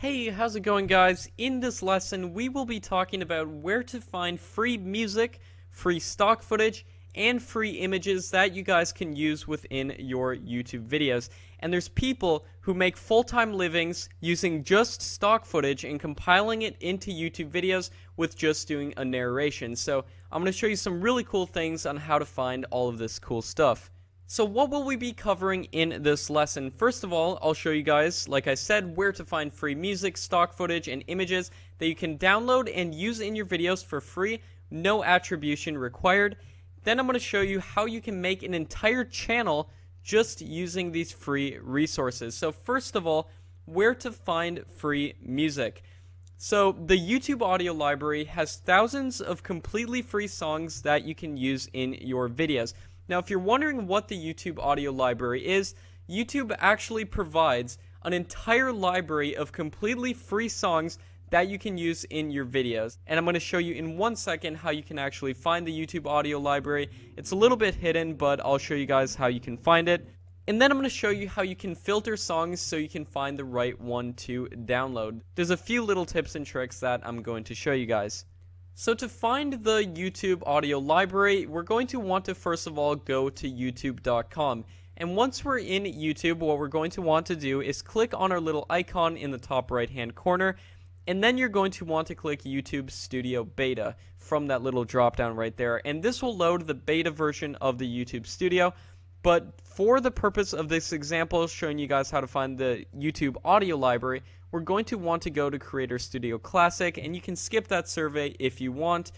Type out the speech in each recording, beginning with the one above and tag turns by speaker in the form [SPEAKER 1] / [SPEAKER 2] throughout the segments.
[SPEAKER 1] Hey, how's it going, guys? In this lesson, we will be talking about where to find free music, free stock footage, and free images that you guys can use within your YouTube videos. And there's people who make full-time livings using just stock footage and compiling it into YouTube videos with just doing a narration. So I'm going to show you some really cool things on how to find all of this cool stuff. So what will we be covering in this lesson? First of all, I'll show you guys, like I said, where to find free music, stock footage, and images that you can download and use in your videos for free, no attribution required. Then I'm going to show you how you can make an entire channel just using these free resources. So first of all, where to find free music. So the YouTube audio library has thousands of completely free songs that you can use in your videos. Now, if you're wondering what the YouTube audio library is, YouTube actually provides an entire library of completely free songs that you can use in your videos. And I'm going to show you in 1 second how you can actually find the YouTube audio library. It's a little bit hidden, but I'll show you guys how you can find it. And then I'm going to show you how you can filter songs so you can find the right one to download. There's a few little tips and tricks that I'm going to show you guys. So to find the YouTube audio library, we're going to want to first of all go to youtube.com. And once we're in YouTube, what we're going to want to do is click on our little icon in the top right hand corner, and then you're going to want to click YouTube Studio Beta from that little drop down right there. And this will load the beta version of the YouTube Studio. But for the purpose of this example, showing you guys how to find the YouTube audio library, we're going to want to go to Creator Studio Classic, and you can skip that survey if you want.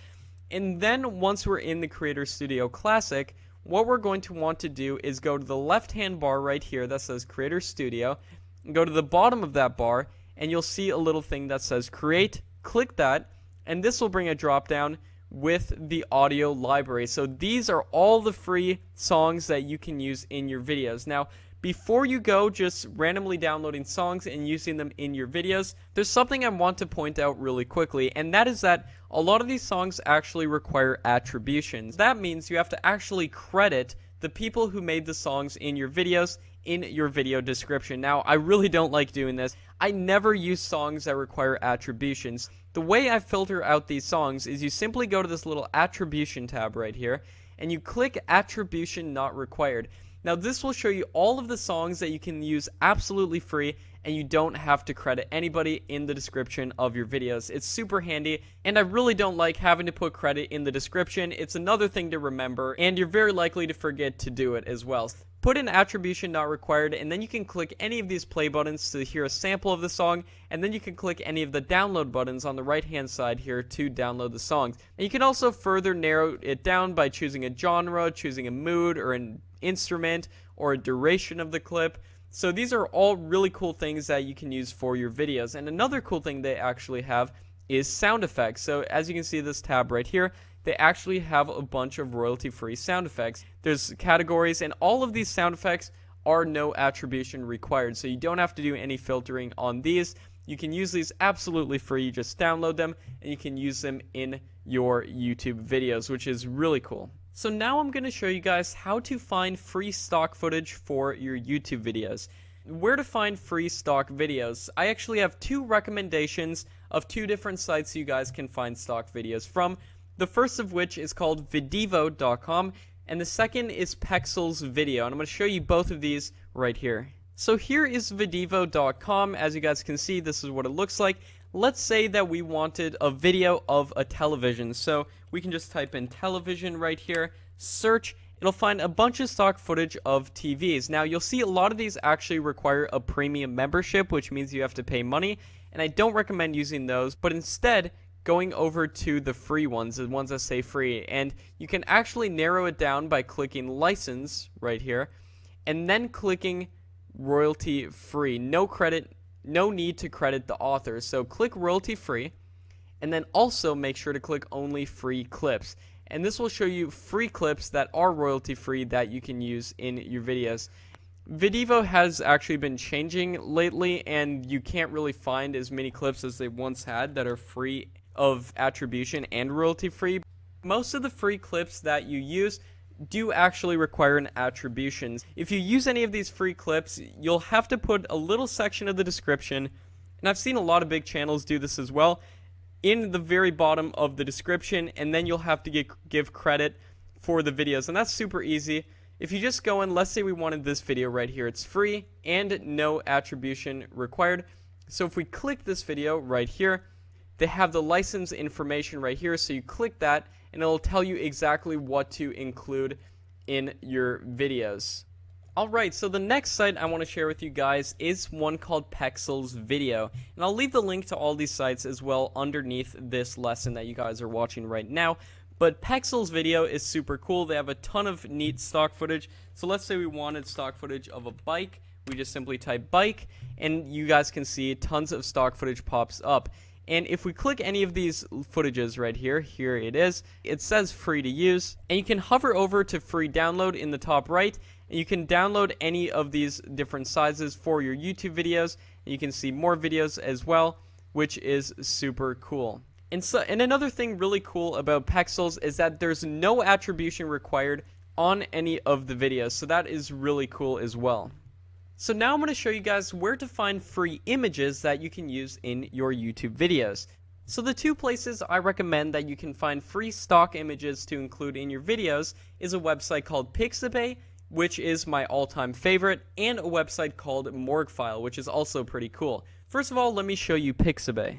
[SPEAKER 1] And then once we're in the Creator Studio Classic, what we're going to want to do is go to the left-hand bar right here that says Creator Studio, and go to the bottom of that bar, and you'll see a little thing that says Create. Click that, and this will bring a drop-down with the audio library. So these are all the free songs that you can use in your videos. Now, before you go just randomly downloading songs and using them in your videos, there's something I want to point out really quickly, and that is that a lot of these songs actually require attributions. That means you have to actually credit the people who made the songs in your videos in your video description. Now, I really don't like doing this. I never use songs that require attributions. The way I filter out these songs is you simply go to this little attribution tab right here, and you click attribution not required. Now this will show you all of the songs that you can use absolutely free, and you don't have to credit anybody in the description of your videos. It's super handy, and I really don't like having to put credit in the description. It's another thing to remember, and you're very likely to forget to do it as well. Put in attribution not required, and then you can click any of these play buttons to hear a sample of the song, and then you can click any of the download buttons on the right hand side here to download the songs. And you can also further narrow it down by choosing a genre, choosing a mood, or an instrument, or a duration of the clip. So these are all really cool things that you can use for your videos. And another cool thing they actually have is sound effects. So as you can see this tab right here, they actually have a bunch of royalty-free sound effects. There's categories, and all of these sound effects are no attribution required. So you don't have to do any filtering on these. You can use these absolutely free. You just download them, and you can use them in your YouTube videos, which is really cool. So now I'm going to show you guys how to find free stock footage for your YouTube videos. Where to find free stock videos. I actually have two recommendations of two different sites you guys can find stock videos from. The first of which is called videvo.com, and the second is Pexels Video, and I'm going to show you both of these right here. So here is videvo.com. As you guys can see, this is what it looks like. Let's say that we wanted a video of a television, so we can just type in television right here, search. It'll find a bunch of stock footage of TVs. Now, you'll see a lot of these actually require a premium membership, which means you have to pay money, and I don't recommend using those, but instead going over to the free ones, the ones that say free, and you can actually narrow it down by clicking license right here, and then clicking royalty free. No credit, no need to credit the author. So click royalty free, and then also make sure to click only free clips. And this will show you free clips that are royalty free that you can use in your videos. Videvo has actually been changing lately, and you can't really find as many clips as they once had that are free of attribution and royalty free. Most of the free clips that you use do actually require an attribution. If you use any of these free clips, you'll have to put a little section of the description And I've seen a lot of big channels do this as well in the very bottom of the description, and then you'll have to give credit for the videos, and that's super easy. If you just go in, let's say we wanted this video right here, it's free and no attribution required. So if we click this video right here, they have the license information right here, so you click that and it'll tell you exactly what to include in your videos. Alright, so the next site I want to share with you guys is one called Pexels Video, and I'll leave the link to all these sites as well underneath this lesson that you guys are watching right now. But Pexels Video is super cool. They have a ton of neat stock footage. So let's say we wanted stock footage of a bike. We just simply type bike, and you guys can see tons of stock footage pops up. And if we click any of these footages right here, here it is, it says free to use, and you can hover over to free download in the top right, and you can download any of these different sizes for your YouTube videos, and you can see more videos as well, which is super cool. And another thing really cool about Pexels is that there's no attribution required on any of the videos, so that is really cool as well. So now I'm going to show you guys where to find free images that you can use in your YouTube videos. So the two places I recommend that you can find free stock images to include in your videos is a website called Pixabay, which is my all-time favorite, and a website called Morguefile, which is also pretty cool. First of all, let me show you Pixabay.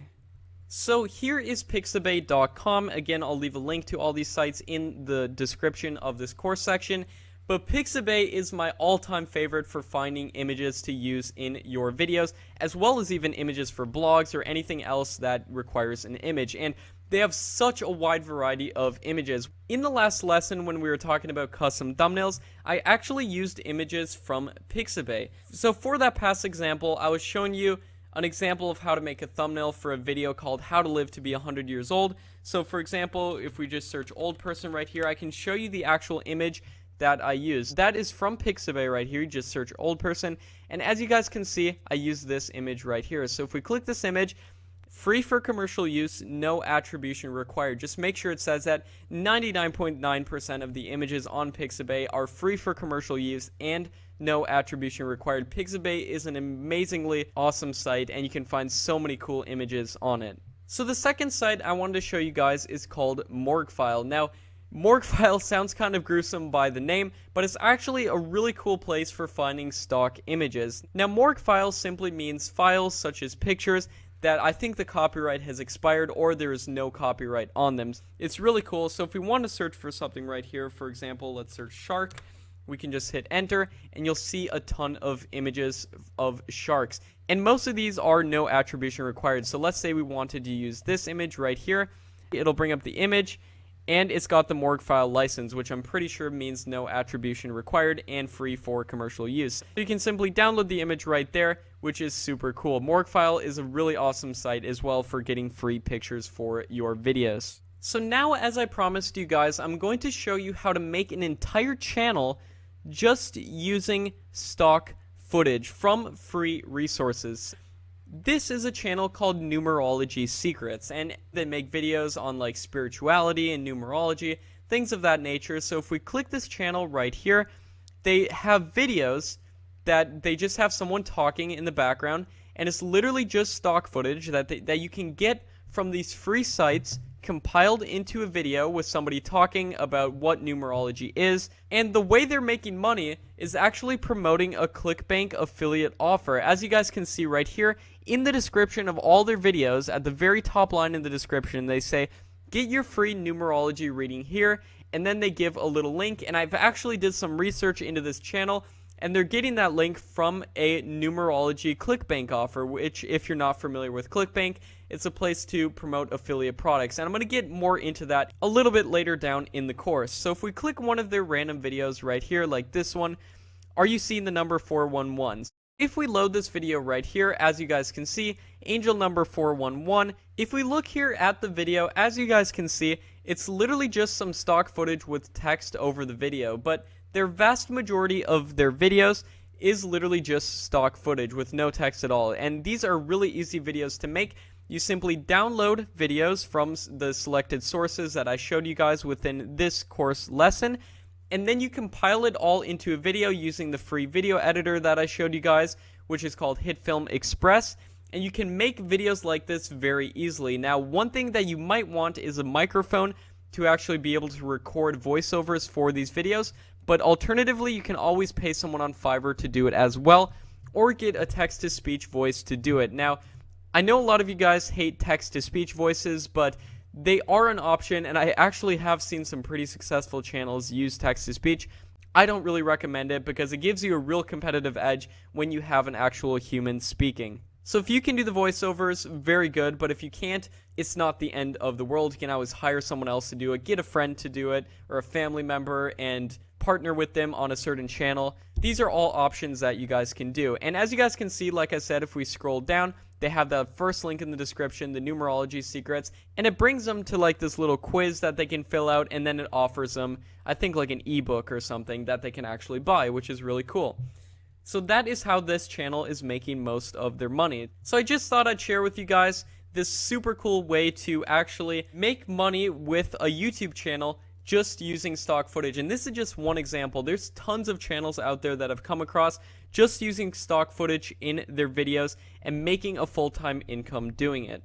[SPEAKER 1] So here is pixabay.com. Again, I'll leave a link to all these sites in the description of this course section. But Pixabay is my all-time favorite for finding images to use in your videos, as well as even images for blogs or anything else that requires an image. And they have such a wide variety of images. In the last lesson, when we were talking about custom thumbnails, I actually used images from Pixabay. So for that past example, I was showing you an example of how to make a thumbnail for a video called How to Live to be 100 Years Old. So for example, if we just search old person right here, I can show you the actual image that I use. That is from Pixabay right here. You just search old person, and as you guys can see, I use this image right here. So if we click this image, free for commercial use, no attribution required. Just make sure it says that 99.9% of the images on Pixabay are free for commercial use and no attribution required. Pixabay is an amazingly awesome site, and you can find so many cool images on it. So the second site I wanted to show you guys is called Morguefile. Now, Morguefile sounds kind of gruesome by the name, but it's actually a really cool place for finding stock images. Now, Morguefile simply means files such as pictures that I think the copyright has expired or there is no copyright on them. It's really cool. So if we want to search for something right here, for example, let's search shark. We can just hit enter, and you'll see a ton of images of sharks. And most of these are no attribution required. So let's say we wanted to use this image right here. It'll bring up the image, and it's got the Morguefile license, which I'm pretty sure means no attribution required and free for commercial use. So you can simply download the image right there, which is super cool. Morguefile is a really awesome site as well for getting free pictures for your videos. So now, as I promised you guys, I'm going to show you how to make an entire channel just using stock footage from free resources. This is a channel called Numerology Secrets, and they make videos on like spirituality and numerology, things of that nature. So if we click this channel right here, they have videos that they just have someone talking in the background, and it's literally just stock footage that you can get from these free sites, compiled into a video with somebody talking about what numerology is. And the way they're making money is actually promoting a ClickBank affiliate offer. As you guys can see right here in the description of all their videos, at the very top line in the description, they say get your free numerology reading here, and then they give a little link. And I've actually did some research into this channel, and they're getting that link from a numerology ClickBank offer, which, if you're not familiar with ClickBank, it's a place to promote affiliate products. And I'm going to get more into that a little bit later down in the course. So if we click one of their random videos right here, like this one, are you seeing the number 411? If we load this video right here, as you guys can see, angel number 411, if we look here at the video, as you guys can see, it's literally just some stock footage with text over the video, but their vast majority of their videos is literally just stock footage with no text at all. And these are really easy videos to make. You simply download videos from the selected sources that I showed you guys within this course lesson, and then you compile it all into a video using the free video editor that I showed you guys, which is called HitFilm Express. and you can make videos like this very easily. Now, one thing that you might want is a microphone to actually be able to record voiceovers for these videos, but alternatively, you can always pay someone on Fiverr to do it as well, or get a text-to-speech voice to do it. Now, I know a lot of you guys hate text-to-speech voices, but they are an option, and I actually have seen some pretty successful channels use text-to-speech. I don't really recommend it because it gives you a real competitive edge when you have an actual human speaking. So if you can do the voiceovers, very good, but if you can't, it's not the end of the world. You can always hire someone else to do it, get a friend to do it, or a family member, and partner with them on a certain channel. These are all options that you guys can do. And as you guys can see, like I said, if we scroll down, they have the first link in the description, the numerology secrets, and it brings them to like this little quiz that they can fill out, and then it offers them, I think, like an ebook or something that they can actually buy, which is really cool. So that is how this channel is making most of their money. So I just thought I'd share with you guys this super cool way to actually make money with a YouTube channel just using stock footage. And this is just one example. There's tons of channels out there that I've come across just using stock footage in their videos and making a full-time income doing it.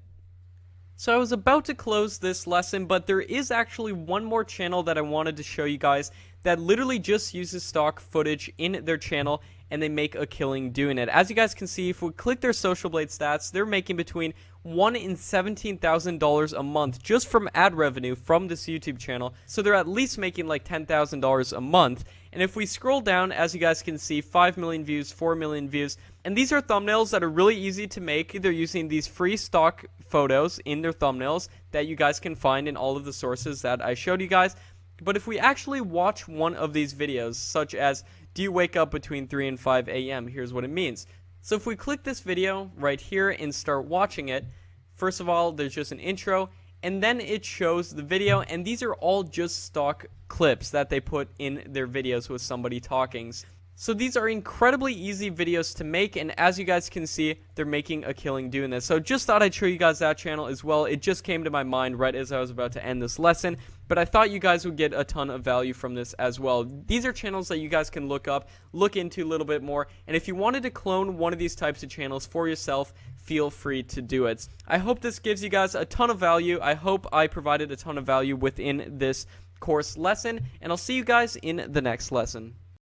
[SPEAKER 1] So I was about to close this lesson, but there is actually one more channel that I wanted to show you guys that literally just uses stock footage in their channel, and they make a killing doing it. As you guys can see, if we click their Social Blade stats, they're making between $1,000 and $17,000 a month just from ad revenue from this YouTube channel. So they're at least making like $10,000 a month. And if we scroll down, as you guys can see, 5 million views, 4 million views. And these are thumbnails that are really easy to make. They're using these free stock photos in their thumbnails that you guys can find in all of the sources that I showed you guys. But if we actually watch one of these videos, such as, do you wake up between 3 and 5 a.m.? Here's what it means. So if we click this video right here and start watching it, first of all, there's just an intro, and then it shows the video, and these are all just stock clips that they put in their videos with somebody talking. So these are incredibly easy videos to make, and as you guys can see, they're making a killing doing this. So just thought I'd show you guys that channel as well. It just came to my mind right as I was about to end this lesson, but I thought you guys would get a ton of value from this as well. These are channels that you guys can look up, look into a little bit more, and if you wanted to clone one of these types of channels for yourself, feel free to do it. I hope this gives you guys a ton of value. I hope I provided a ton of value within this course lesson, and I'll see you guys in the next lesson.